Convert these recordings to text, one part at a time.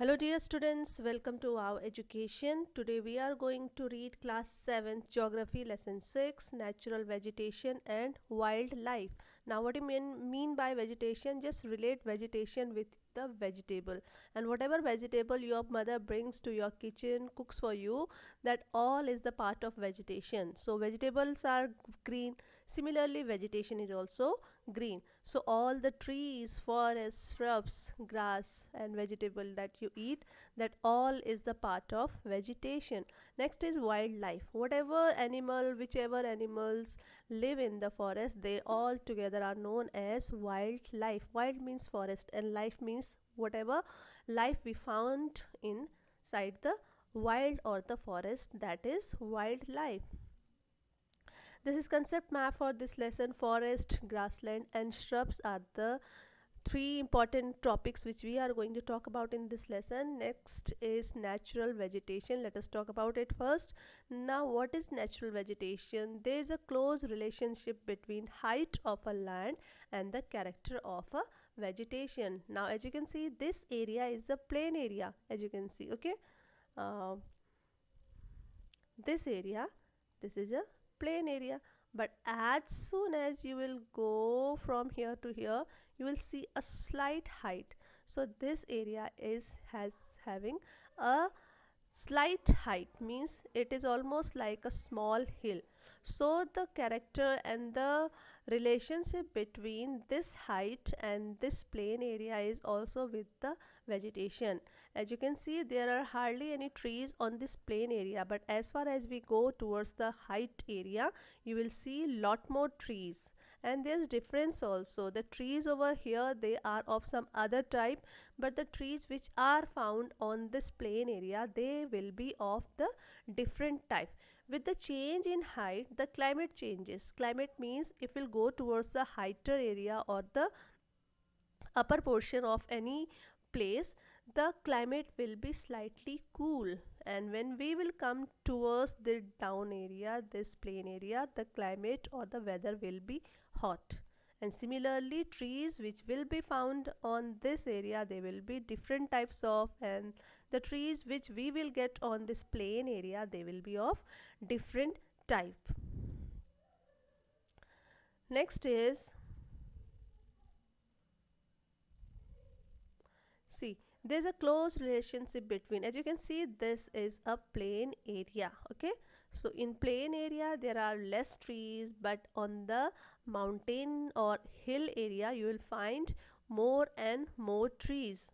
Hello, dear students. Welcome to our education. Today we are going to read class 7th geography lesson 6 natural vegetation and wildlife. Now, what do you mean by vegetation? Just relate vegetation with the vegetable, and whatever vegetable your mother brings to your kitchen, cooks for you, that all is the part of vegetation. So, vegetables are green. Similarly, vegetation is also green. So all the trees, forests, shrubs, grass and vegetable that you eat, that all is the part of vegetation. Next is wildlife. Whatever animal, whichever animals live in the forest, they all together are known as wildlife. Wild means forest and life means whatever life we found inside the wild or the forest, that is wildlife. This is concept map for this lesson. Forest, grassland and shrubs are the three important topics which we are going to talk about in this lesson. Next is natural vegetation. Let us talk about it first. Now, what is natural vegetation? There is a close relationship between height of a land and the character of a vegetation. Now, as you can see, this area is a plain area, as you can see. Okay, uh, this area, this is a plain area, but as soon as you will go from here to here, you will see a slight height. So this area is has having a slight height, means it is almost like a small hill. So the character and the relationship between this height and this plain area is also with the vegetation. As you can see, there are hardly any trees on this plain area, but as far as we go towards the height area, you will see lot more trees. And there's difference also. The trees over here, they are of some other type, but the trees which are found on this plain area, they will be of the different type. With the change in height, the climate changes. Climate means if we'll go towards the higher area or the upper portion of any place, the climate will be slightly cool. And when we will come towards the down area, this plain area, the climate or the weather will be hot. And similarly, trees which will be found on this area, they will be different types of, and the trees which we will get on this plain area, they will be of different type. Next is, see, there's a close relationship between, as you can see, this is a plain area. Okay, so in plain area there are less trees, but on the mountain or hill area you will find more and more trees.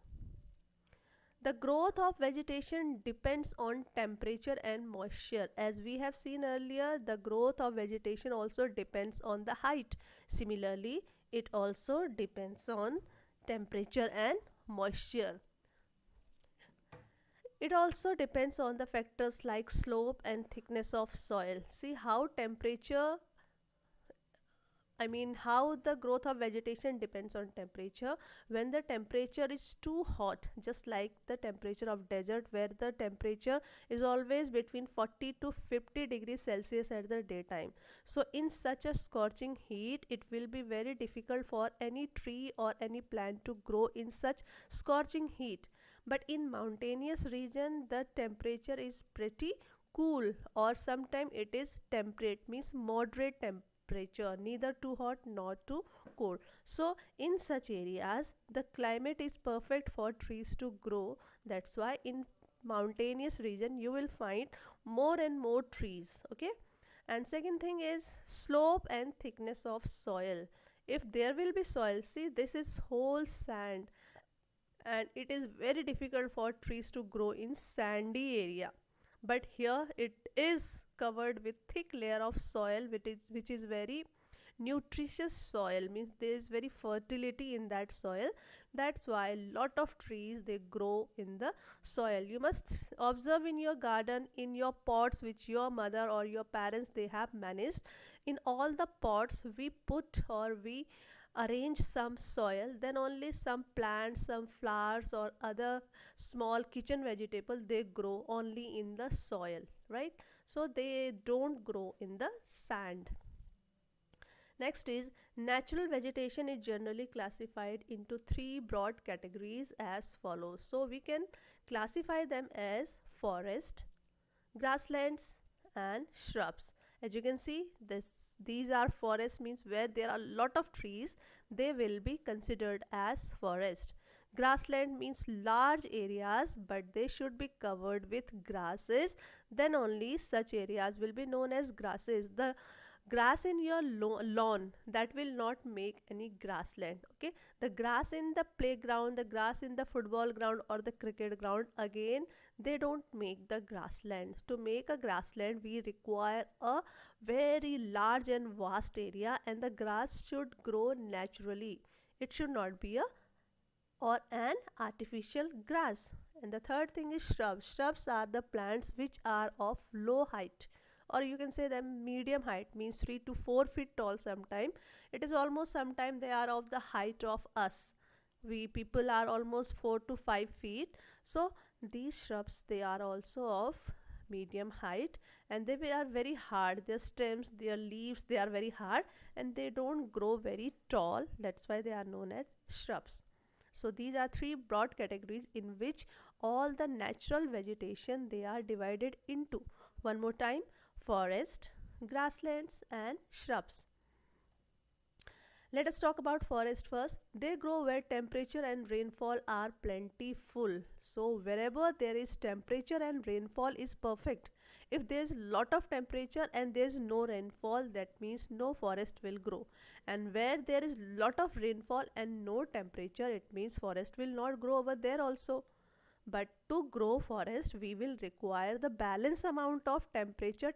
The growth of vegetation depends on temperature and moisture. As we have seen earlier, the growth of vegetation also depends on the height. Similarly, it also depends on temperature and moisture. It also depends on the factors like slope and thickness of soil. See how temperature, how the growth of vegetation depends on temperature. When the temperature is too hot, just like the temperature of desert, where the temperature is always between 40 to 50 degrees Celsius at the daytime. So, in such a scorching heat, it will be very difficult for any tree or any plant to grow in such scorching heat. But in mountainous region, the temperature is pretty cool, or sometimes it is temperate, means moderate temperature, neither too hot nor too cold. So in such areas the climate is perfect for trees to grow. That's why in mountainous region you will find more and more trees. Okay, and second thing is slope and thickness of soil. If there will be soil, see, this is whole sand, and it is very difficult for trees to grow in sandy area, but here it is covered with thick layer of soil, which is very nutritious soil, means there is very fertility in that soil. That's why lot of trees they grow in the soil. You must observe in your garden, in your pots which your mother or your parents they have managed. In all the pots we put or we arrange some soil, then only some plants, some flowers or other small kitchen vegetable they grow only in the soil, right? So they don't grow in the sand. Next is natural vegetation is generally classified into three broad categories as follows. So we can classify them as forest, grasslands and shrubs. As you can see, these are forests, means where there are a lot of trees, they will be considered as forest. Grassland means large areas but they should be covered with grasses, then only such areas will be known as grasses. The grass in your lawn, that will not make any grassland. Okay, the grass in the playground, the grass in the football ground or the cricket ground, again they don't make the grassland. To make a grassland we require a very large and vast area, and the grass should grow naturally. It should not be a or an artificial grass. And the third thing is shrubs. Shrubs are the plants which are of low height, or you can say them medium height, means 3 to 4 feet tall. Sometime it is almost, sometime they are of the height of us. We people are almost 4 to 5 feet. So these shrubs, they are also of medium height, and they are very hard. Their stems, their leaves, they are very hard and they don't grow very tall. That's why they are known as shrubs. So these are three broad categories in which all the natural vegetation, they are divided into. One more time: forest, grasslands and shrubs. Let us talk about forest first. They grow where temperature and rainfall are plentiful. So wherever there is temperature and rainfall is perfect. If there is lot of temperature and there is no rainfall, that means no forest will grow. And where there is lot of rainfall and no temperature, it means forest will not grow over there also. But to grow forest we will require the balance amount of temperature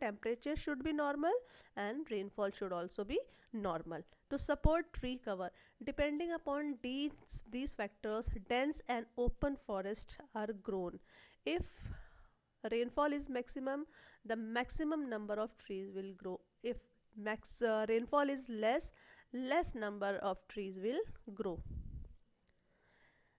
should be normal and rainfall should also be normal to support tree cover. Depending upon these factors, dense and open forests are grown. If rainfall is maximum, the maximum number of trees will grow. If rainfall is less number of trees will grow.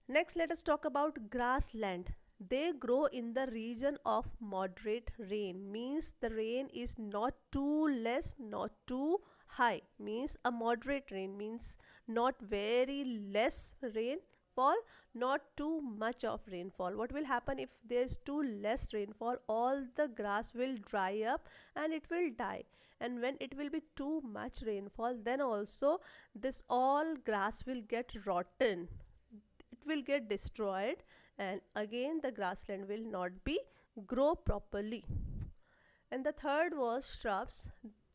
Next, let us talk about grassland. They grow in the region of moderate rain, means the rain is not too less, not too high. Means a moderate rain, means not very less rainfall, not too much of rainfall. What will happen if there is too less rainfall? All the grass will dry up and it will die. And when it will be too much rainfall, then also this all grass will get rotten, it will get destroyed, and again the grassland will not be grow properly. And the third was shrubs.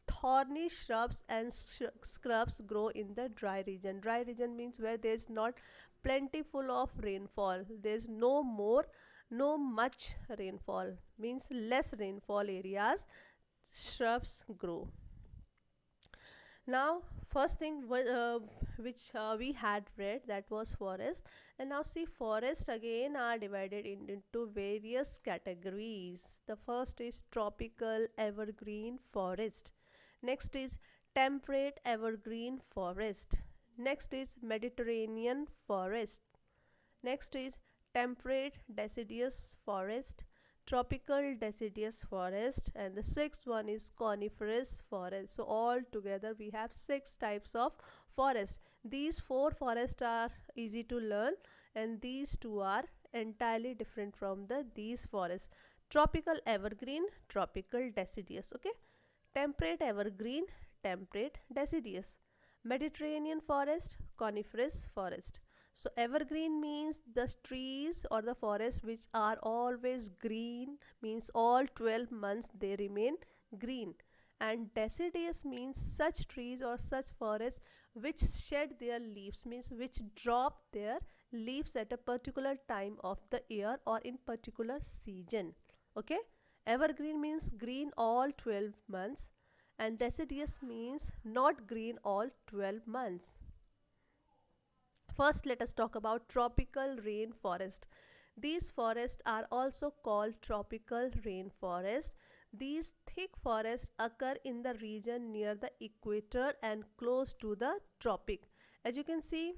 Thorny shrubs and scrubs grow in the dry region. Dry region means where there is not plentiful of rainfall, there is no much rainfall, means less rainfall areas, shrubs grow. Now first thing which we had read, that was forest. And now see, forest again are divided into various categories. The first is tropical evergreen forest, next is temperate evergreen forest, next is Mediterranean forest, next is temperate deciduous forest, tropical deciduous forest, and the sixth one is coniferous forest. So all together we have six types of forest. These four forests are easy to learn, and these two are entirely different from these forests. Tropical evergreen, tropical deciduous. Okay, temperate evergreen, temperate deciduous. Mediterranean forest, coniferous forest. So evergreen means the trees or the forests which are always green, means all 12 months they remain green. And deciduous means such trees or such forests which shed their leaves, means which drop their leaves at a particular time of the year or in particular season. Okay, evergreen means green all 12 months, and deciduous means not green all 12 months. First, let us talk about tropical rainforest. These forests are also called tropical rainforest. These thick forests occur in the region near the equator and close to the tropic. As you can see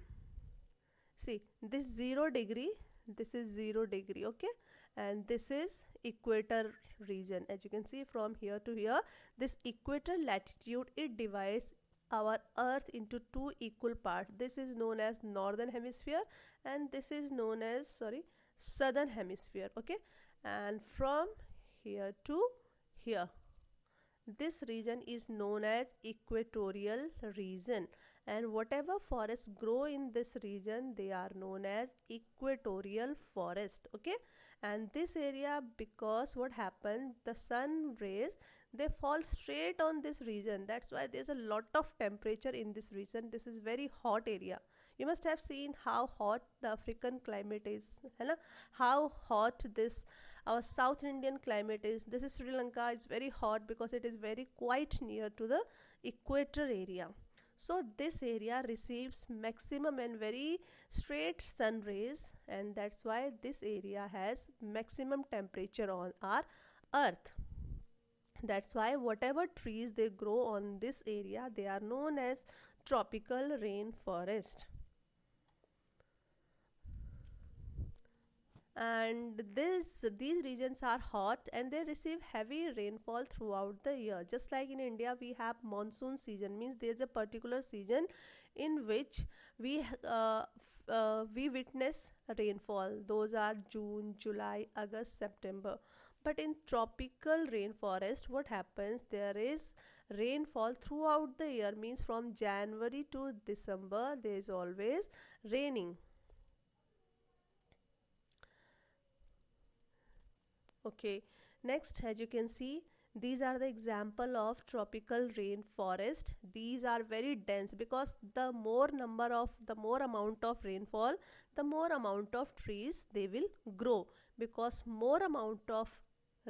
this 0 degree, this is 0 degree, okay, and this is equator region. As you can see from here to here, this equator latitude, it divides our earth into two equal parts. This is known as northern hemisphere, and this is known as, sorry, southern hemisphere. Okay, and from here to here, this region is known as equatorial region, and whatever forests grow in this region, they are known as equatorial forest. Okay, and this area, because what happened, the sun rays, they fall straight on this region. That's why there's a lot of temperature in this region. This is very hot area. You must have seen how hot the African climate is, है ना? How hot this our South Indian climate is. This is Sri Lanka. It's very hot because it is very quite near to the equator area. So this area receives maximum and very straight sun rays, and that's why this area has maximum temperature on our earth. That's why whatever trees they grow on this area, they are known as tropical rainforest. And these regions are hot and they receive heavy rainfall throughout the year. Just like in India, we have monsoon season, means there's a particular season in which we witness rainfall. Those are June, July, August, September. But in tropical rainforest, what happens, there is rainfall throughout the year, means from January to December there is always raining. Okay, next, as you can see, these are the example of tropical rainforest. These are very dense because the more amount of rainfall, the more amount of trees they will grow, because more amount of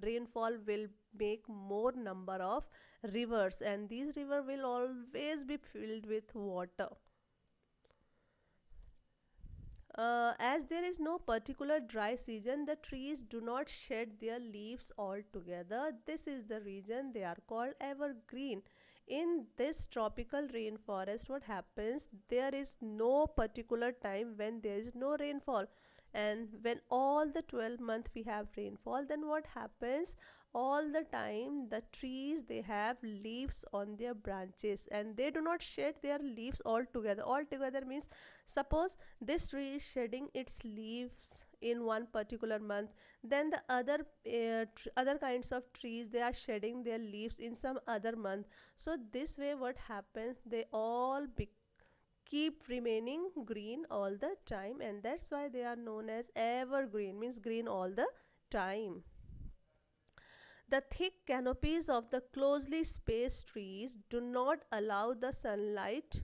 rainfall will make more number of rivers, and these river will always be filled with water. As there is no particular dry season, the trees do not shed their leaves altogether. This is the reason they are called evergreen. In this tropical rainforest, what happens? There is no particular time when there is no rainfall. And when all the 12 month we have rainfall, then what happens? All the time the trees, they have leaves on their branches and they do not shed their leaves altogether. Altogether means, suppose this tree is shedding its leaves in one particular month, then the other kinds of trees, they are shedding their leaves in some other month. So this way what happens, they all keep remaining green all the time, and that's why they are known as evergreen, means green all the time. The thick canopies of the closely spaced trees do not allow the sunlight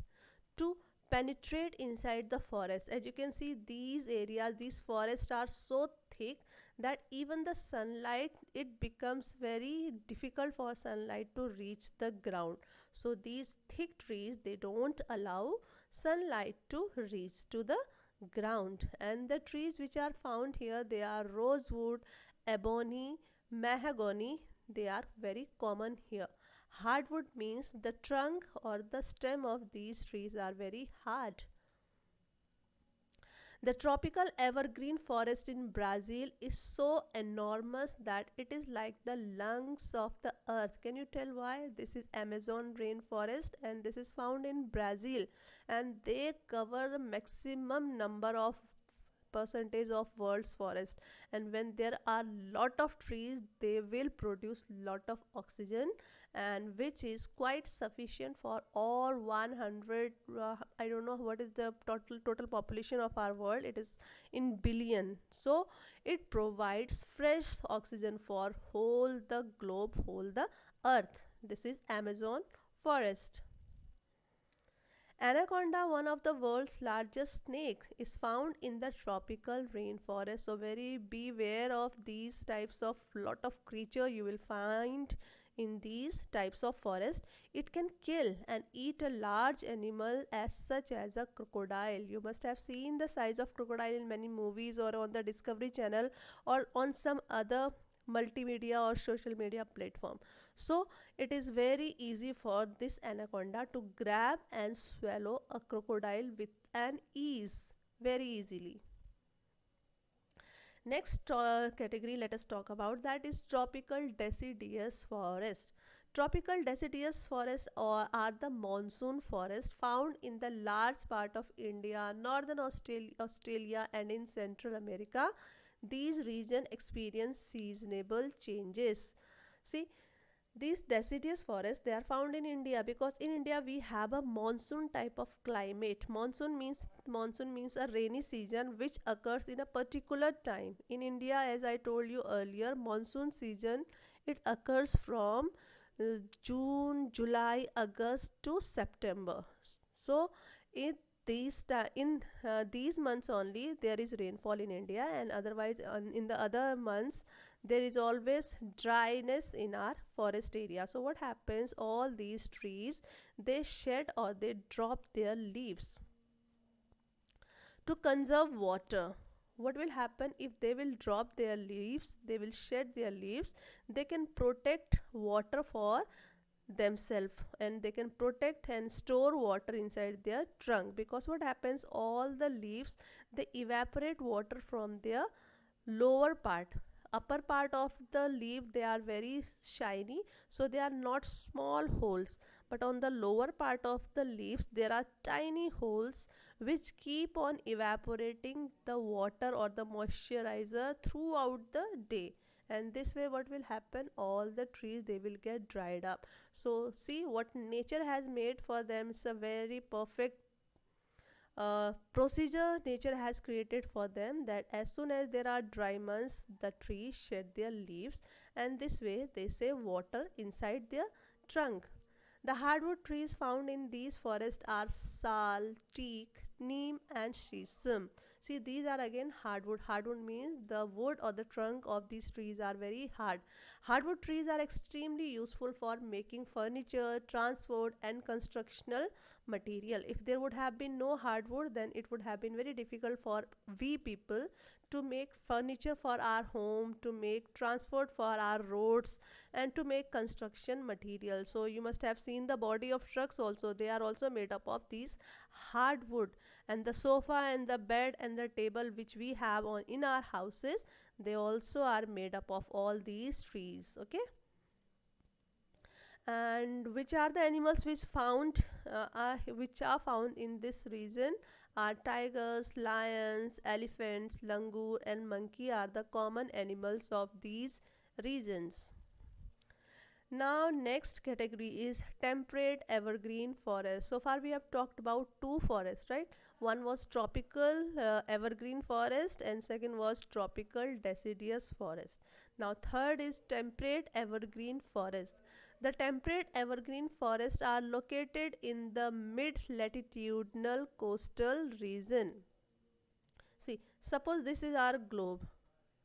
to penetrate inside the forest. As you can see, these areas, these forests are so thick that even the sunlight, it becomes very difficult for sunlight to reach the ground. So these thick trees, they don't allow sunlight to reach to the ground. And the trees which are found here, they are rosewood, ebony, mahogany. They are very common here. Hardwood means the trunk or the stem of these trees are very hard. The tropical evergreen forest in Brazil is so enormous that it is like the lungs of the earth. Can you tell why? This is Amazon rainforest and this is found in Brazil, and they cover the maximum number of percentage of world's forest. And when there are lot of trees, they will produce lot of oxygen, and which is quite sufficient for all 100, I don't know what is the total population of our world, it is in billion. So it provides fresh oxygen for whole the globe, whole the earth. This is Amazon forest. Anaconda, one of the world's largest snakes, is found in the tropical rainforest. So very beware of these types of lot of creature you will find in these types of forest. It can kill and eat a large animal as such as a crocodile. You must have seen the size of crocodile in many movies or on the Discovery Channel or on some other multimedia or social media platform. So it is very easy for this anaconda to grab and swallow a crocodile with an ease, very easily. Next category let us talk about, that is tropical deciduous forest. Tropical deciduous forests are the monsoon forest found in the large part of India, northern Australia and in Central America. These regions experience seasonable changes. See, these deciduous forests, they are found in India because in India we have a monsoon type of climate. Monsoon means a rainy season which occurs in a particular time. In India, as I told you earlier, monsoon season, it occurs from June, July, August to September. So in these months only there is rainfall in India, and otherwise in the other months there is always dryness in our forest area. So what happens, all these trees, they shed or they drop their leaves to conserve water. What will happen if they will drop their leaves, they will shed their leaves, they can protect water for themselves, and they can protect and store water inside their trunk, because what happens, all the leaves, they evaporate water from their lower part. Upper part of the leaf, they are very shiny, so they are not small holes, but on the lower part of the leaves there are tiny holes which keep on evaporating the water or the moisturizer throughout the day. And this way what will happen, all the trees, they will get dried up. So see what nature has made for them. It's a very perfect procedure nature has created for them, that as soon as there are dry months, the trees shed their leaves, and this way they save water inside their trunk. The hardwood trees found in these forests are sal, teak, neem, and shisham. See, these are again hardwood. Hardwood means the wood or the trunk of these trees are very hard. Hardwood trees are extremely useful for making furniture, transport, and constructional material. If there would have been no hardwood, then it would have been very difficult for we people to make furniture for our home, to make transport for our roads, and to make construction material. So you must have seen the body of trucks also, they are also made up of these hardwood. And the sofa and the bed and the table which we have on in our houses, they also are made up of all these trees. Okay. And which are the animals which are found in this region are tigers, lions, elephants, langur, and monkey are the common animals of these regions. Now, next category is temperate evergreen forest. So far, we have talked about two forests, right? One was tropical evergreen forest, and second was tropical deciduous forest. Now, third is temperate evergreen forest. The temperate evergreen forests are located in the mid latitudinal coastal region. See, suppose this is our globe,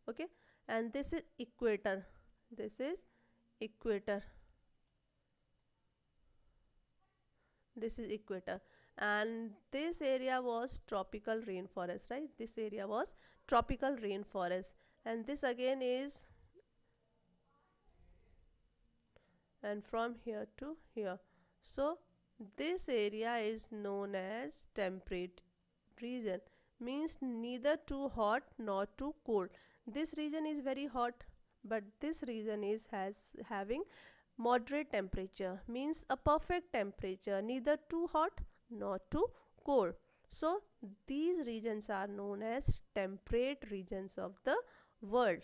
okay, and this is equator. This is equator. This is equator, and this area was tropical rainforest, right? This area was tropical rainforest, and this again is, and from here to here. So this area is known as temperate region, means neither too hot nor too cold. This region is very hot, but this region is has having moderate temperature, means a perfect temperature, neither too hot nor too cold. So these regions are known as temperate regions of the world.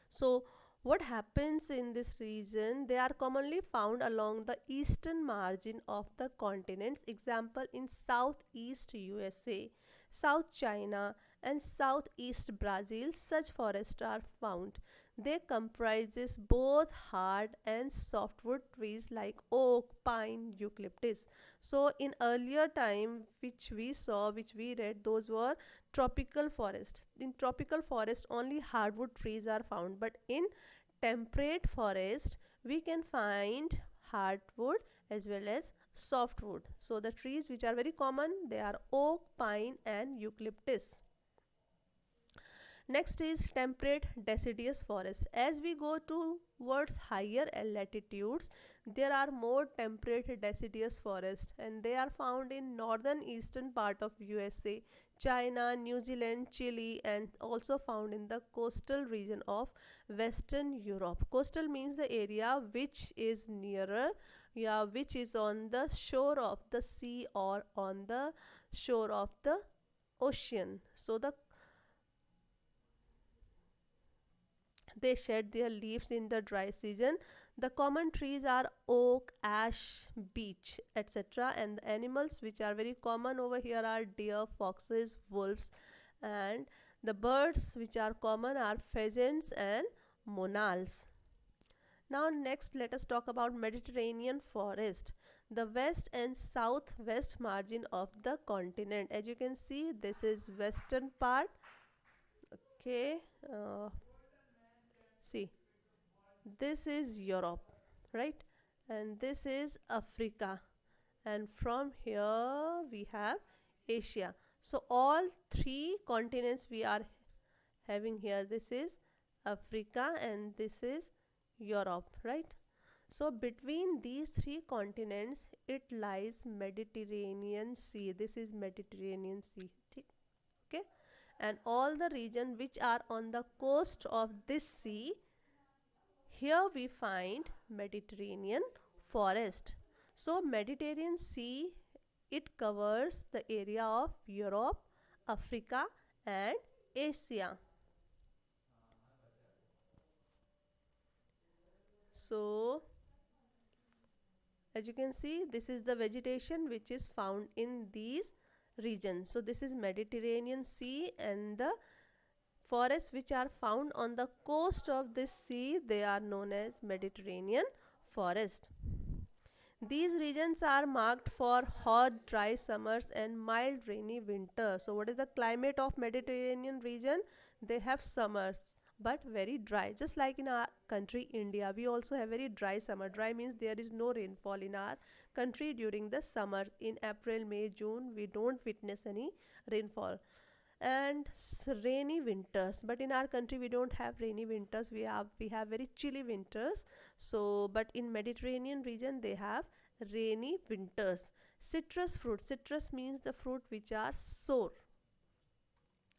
So what happens in this region, they are commonly found along the eastern margin of the continents, example in southeast USA, south China, and southeast Brazil. Such forests are found. They comprises both hard and softwood trees like oak, pine, eucalyptus. So in earlier time which we saw, which we read, those were tropical forest. In tropical forest only hardwood trees are found, but in temperate forest we can find hardwood as well as softwood. So the trees which are very common, they are oak, pine, and eucalyptus. Next is temperate deciduous forest. As we go towards higher latitudes, there are more temperate deciduous forests, and they are found in northern eastern part of USA, China, New Zealand, Chile, and also found in the coastal region of Western Europe. Coastal means the area which is nearer, yeah, which is on the shore of the sea or on the shore of the ocean. So they shed their leaves in the dry season. The common trees are oak, ash, beech, etc. And the animals which are very common over here are deer, foxes, wolves, and the birds which are common are pheasants and monals. Now, next, let us talk about Mediterranean forest, the west and southwest margin of the continent. As you can see, this is western part. Okay, see, this is Europe, right? And this is Africa. And from here we have Asia. So all three continents we are having here. This is Africa and this is Europe, right? So between these three continents it lies Mediterranean Sea. This is Mediterranean Sea. Okay? And all the region which are on the coast of this sea, here we find Mediterranean forest. So Mediterranean Sea, it covers the area of Europe, Africa and Asia. So as you can see, this is the vegetation which is found in these regions. So this is Mediterranean Sea, and the forests which are found on the coast of this sea, they are known as Mediterranean forest. These regions are marked for hot, dry summers and mild, rainy winters. So, what is the climate of Mediterranean region? They have summers, but very dry. Just like in our country, India, we also have very dry summer. Dry means there is no rainfall in our country during the summer. In April, May, June, we don't witness any rainfall. And rainy winters, but in our country we don't have rainy winters, we have very chilly winters. So but in Mediterranean region they have rainy winters. Citrus fruit, citrus means the fruit which are sour,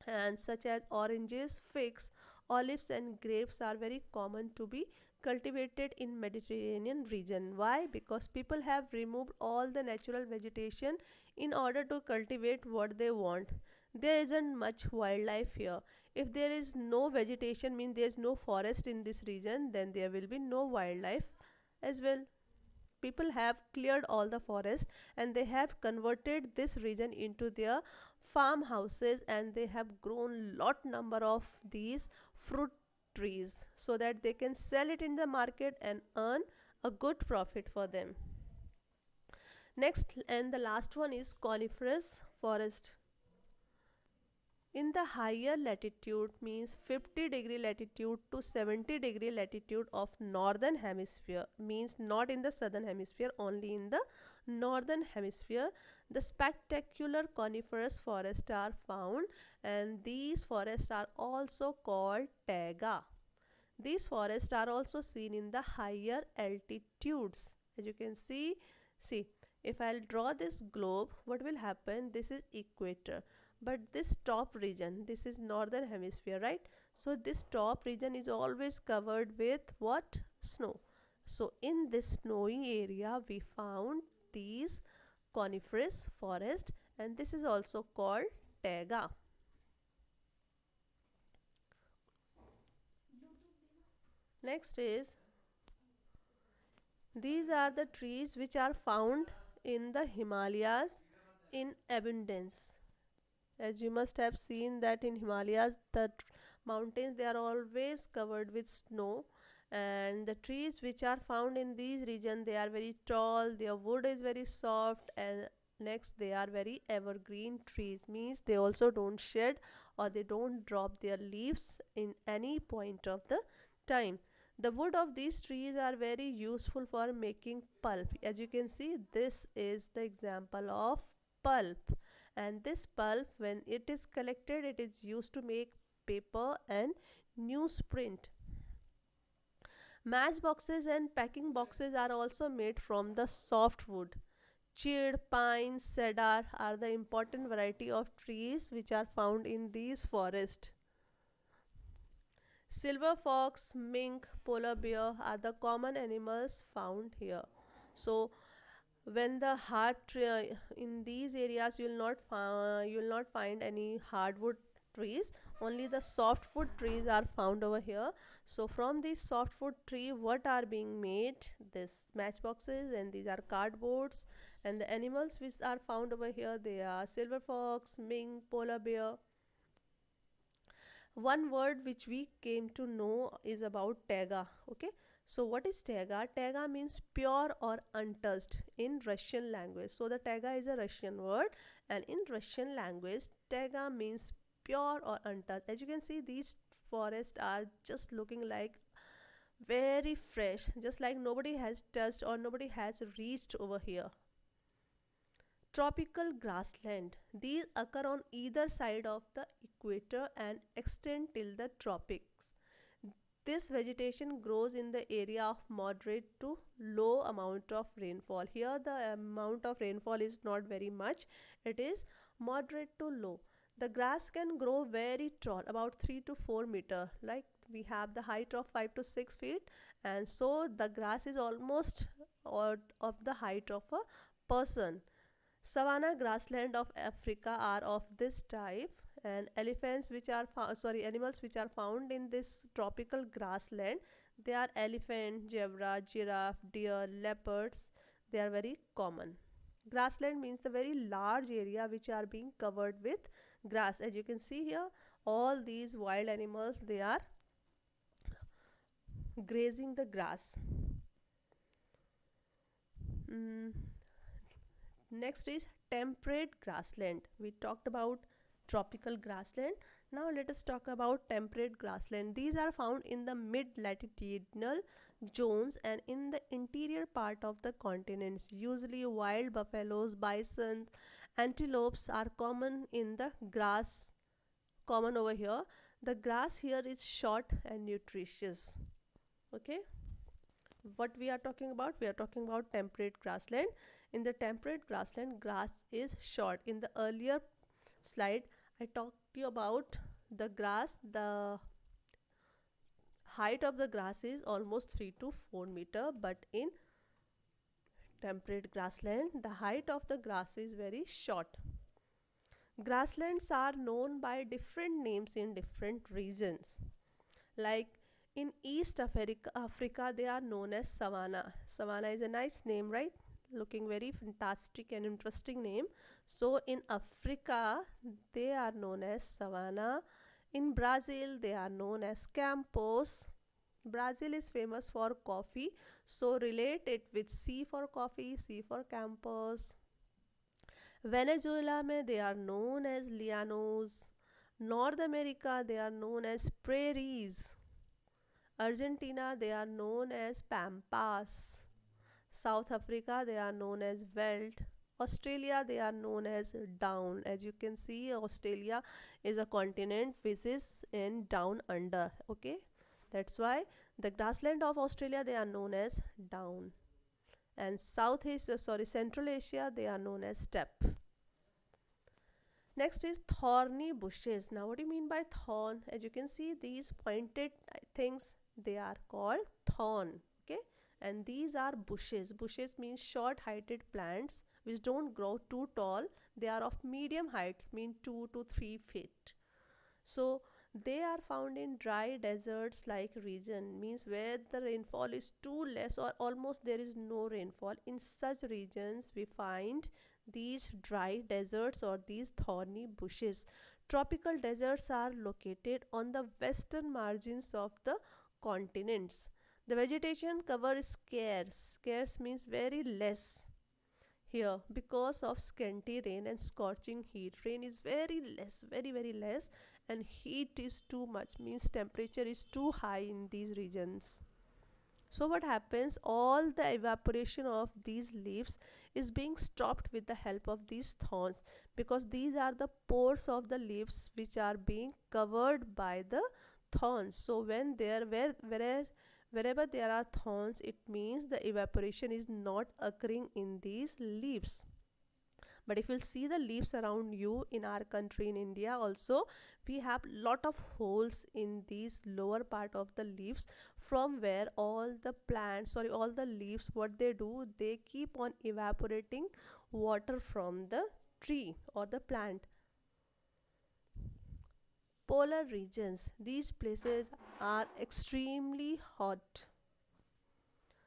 and such as oranges, figs, olives and grapes are very common to be cultivated in Mediterranean region. Why? Because people have removed all the natural vegetation in order to cultivate what they want. There isn't much wildlife here. If there is no vegetation, means there is no forest in this region, then there will be no wildlife as well. People have cleared all the forest and they have converted this region into their farmhouses, and they have grown lot number of these fruit trees so that they can sell it in the market and earn a good profit for them. Next and the last one is coniferous forest. In the higher latitude, means 50-degree latitude to 70-degree latitude of northern hemisphere, means not in the southern hemisphere, only in the northern hemisphere, the spectacular coniferous forests are found, and these forests are also called taiga. These forests are also seen in the higher altitudes. As you can see, if I'll draw this globe, what will happen? This is equator, but this top region, this is northern hemisphere, right? So this top region is always covered with what? Snow. So in this snowy area we found these coniferous forest, and this is also called taiga. Next is, these are the trees which are found in the Himalayas in abundance. As you must have seen that in Himalayas the mountains, they are always covered with snow, and the trees which are found in these region, they are very tall, their wood is very soft, and next they are very evergreen trees, means they also don't shed or they don't drop their leaves in any point of the time. The wood of these trees are very useful for making pulp. As you can see, this is the example of pulp, and this pulp, when it is collected, it is used to make paper and newsprint. Matchboxes and packing boxes are also made from the softwood. Chid, pine, cedar are the important variety of trees which are found in these forests. Silver fox, mink, polar bear are the common animals found here. So when the in these areas you will not find any hardwood trees, only the softwood trees are found over here. So from these softwood tree, what are being made? This matchboxes, and these are cardboards. And the animals which are found over here, they are silver fox, mink, polar bear. One word which we came to know is about taiga. Okay, so what is taiga? Taiga means pure or untouched in Russian language. So the taiga is a Russian word, and in Russian language taiga means pure or untouched. As you can see, these forests are just looking like very fresh, just like nobody has touched or nobody has reached over here. Tropical grassland. These occur on either side of the equator and extend till the tropics. This vegetation grows in the area of moderate to low amount of rainfall. Here the amount of rainfall is not very much. It is moderate to low. The grass can grow very tall, about 3 to 4 meter. Like we have the height of 5 to 6 feet, and so the grass is almost of the height of a person. Savanna grassland of Africa are of this type, and animals which are found in this tropical grassland, they are elephant, zebra, giraffe, deer, leopards. They are very common. Grassland means the very large area which are being covered with grass. As you can see here, all these wild animals, they are grazing the grass. Mm, Next is temperate grassland. We talked about tropical grassland. Now let us talk about temperate grassland. These are found in the mid latitudinal zones and in the interior part of the continents. Usually wild buffaloes, bison, antelopes are common in the grass, common over here. The grass here is short and nutritious. Okay, what we are talking about? We are talking about temperate grassland. In the temperate grassland, grass is short. In the earlier slide, I talked to you about the grass. The height of the grass is almost 3 to 4 meter, but in temperate grassland, the height of the grass is very short. Grasslands are known by different names in different regions. Like in Africa, they are known as savanna. Savanna is a nice name, right? Looking very fantastic and interesting name. So in Africa, they are known as savanna. In Brazil, they are known as campos. Brazil is famous for coffee, so relate it with C for coffee, C for campos. Venezuela में they are known as llanos. North America, they are known as prairies. Argentina, they are known as pampas. South Africa, they are known as veld. Australia, they are known as down. As you can see, Australia is a continent which is in down under. Okay, that's why the grassland of Australia, they are known as down. And Central Asia, they are known as steppe. Next is thorny bushes. Now, what do you mean by thorn? As you can see, these pointed things, they are called thorn. Okay, and these are bushes. Bushes means short heighted plants which don't grow too tall. They are of medium height, mean 2 to 3 feet. So they are found in dry deserts like region, means where the rainfall is too less or almost there is no rainfall. In such regions we find these dry deserts or these thorny bushes. Tropical deserts are located on the western margins of the continents. The vegetation cover is scarce. Scarce means very less here because of scanty rain and scorching heat. Rain is very less, very very less, and heat is too much, means temperature is too high in these regions. So what happens, all the evaporation of these leaves is being stopped with the help of these thorns, because these are the pores of the leaves which are being covered by the thorns. So when there wherever there are thorns, it means the evaporation is not occurring in these leaves. But if you'll see the leaves around you in our country, in India also, we have lot of holes in these lower part of the leaves, from where all the plants, sorry, all the leaves, what they do, they keep on evaporating water from the tree or the plant. Polar regions, these places are extremely hot.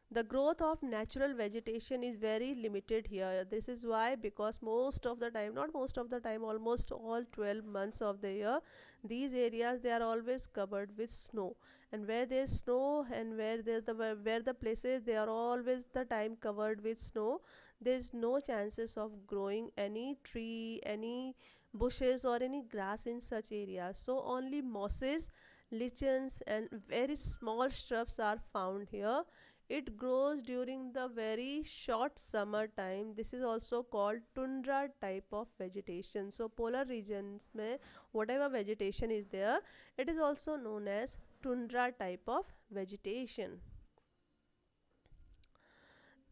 The growth of natural vegetation is very limited here. This is why, because most of the time, not most of the time, almost all 12 months of the year, these areas, they are always covered with snow. And where there's snow, and where the places, they are always the time covered with snow, there's no chances of growing any tree, any bushes or any grass in such areas. So only mosses, lichens and very small shrubs are found here. It grows during the very short summer time. This is also called tundra type of vegetation. So polar regions mein whatever vegetation is there, it is also known as tundra type of vegetation.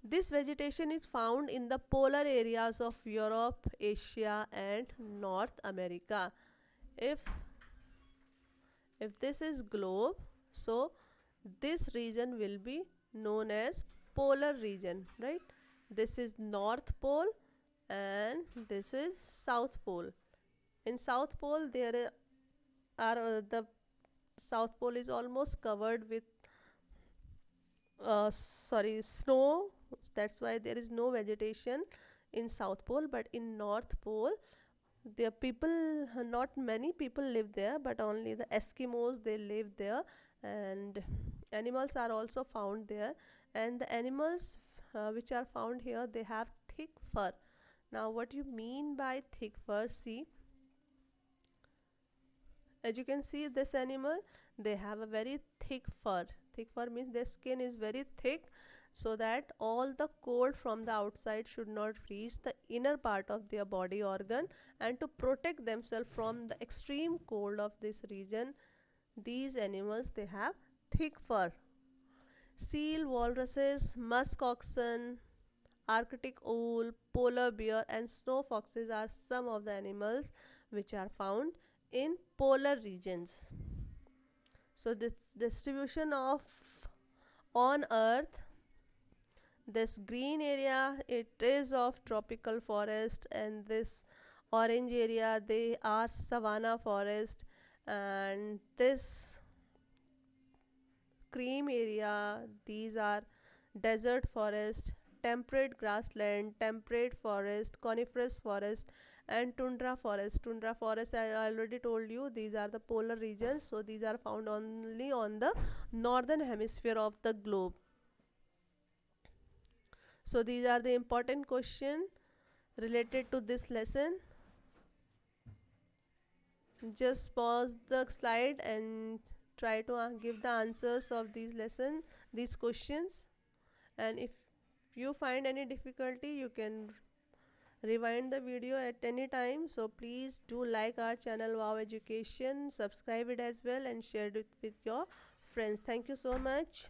This vegetation is found in the polar areas of Europe, Asia and North America. If if this is globe, so this region will be known as polar region, right? This is north pole and this is south pole. In south pole, there are the south pole is almost covered with sorry, snow. That's why there is no vegetation in south pole. But in north pole, there people, not many people live there, but only the Eskimos, they live there. And animals are also found there. And the animals which are found here, they have thick fur. Now what you mean by thick fur, see, as you can see, this animal, they have a very thick fur. Thick fur means their skin is very thick, so that all the cold from the outside should not reach the inner part of their body organ. And to protect themselves from the extreme cold of this region, these animals, they have thick fur. Seal, walruses, musk oxen, Arctic owl, polar bear, and snow foxes are some of the animals which are found in polar regions. So this distribution of on earth, this green area, it is of tropical forest, and this orange area, they are savanna forest, and this cream area, these are desert forest, temperate grassland, temperate forest, coniferous forest, and tundra forest. Tundra forest, I already told you, these are the polar regions, so these are found only on the northern hemisphere of the globe. So these are the important question related to this lesson. Just pause the slide and try to give the answers of these questions. And if you find any difficulty, you can rewind the video at any time. So please do like our channel Wow Education, subscribe it as well, and share it with your friends. Thank you so much.